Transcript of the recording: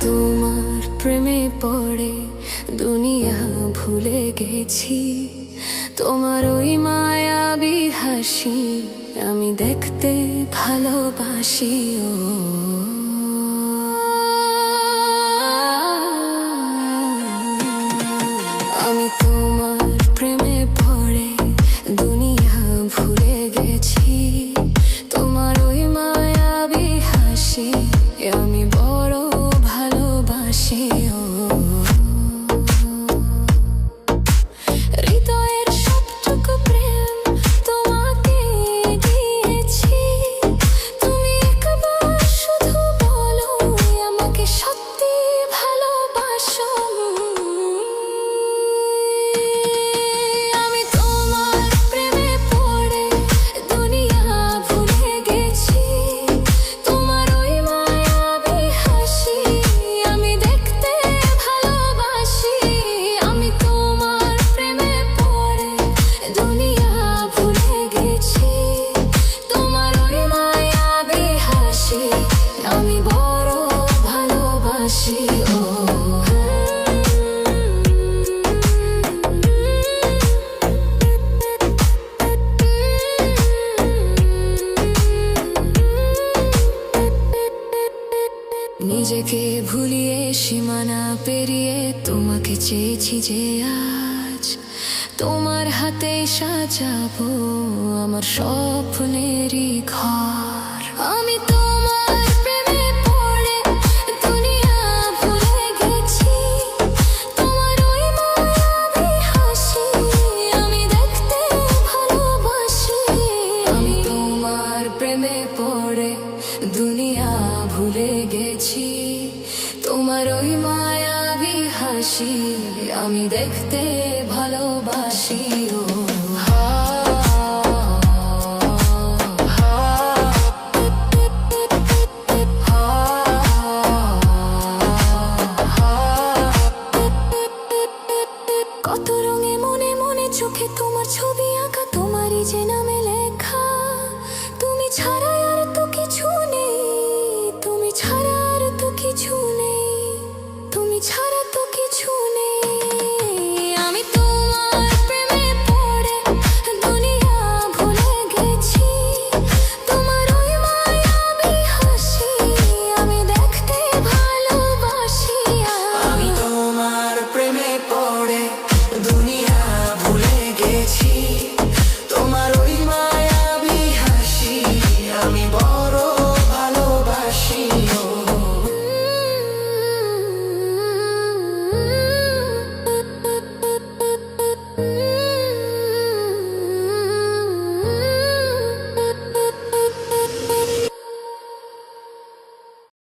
তোমার প্রেমে পড়ে দুনিয়া ভুলে গেছি। তোমার ওই মায়াবী হাসি আমি দেখতে ভালোবাসি। ও আমি তোমার প্রেমে পড়ে দুনিয়া ভুলে গেছি। তোমার ওই মায়াবী হাসি আমি বড় ভালোবাসি। ও হৃদয়ের সবটুকু প্রেম তোমাকে দিয়েছি। তুমি একবার শুধু বলো আমাকে সত্যি ভালোবাসো। আমি তোমার প্রেমে পড়ে দুনিয়া ভুলে গেছি। তোমার ওই মায়াবী হাসি আমি দেখতে ভালোবাসি। আমি তোমার প্রেমে পড়ে দুনিয়া ভুলে গেছি। তোমার ওই মায়াবী হাসি আমি বড় ভালোবাসি। ও নিজেকে ভুলিয়ে সীমানা পেরিয়ে তোমাকে চেয়েছি যে আজ তোমার হাতে সাজাবো আমার স্বপ্নেরই ঘর। আমি তোমার প্রেমে পড়ে দুনিয়া ভুলে গেছি। তোমার ওই মায়াবী হাসি আমি দেখতে ভালোবাসি। আমি তোমার প্রেমে পড়ে দুনিয়া ভুলে গেছি। তোমার ওই মায়াবী হাসি আমি দেখতে ভালোবাসি।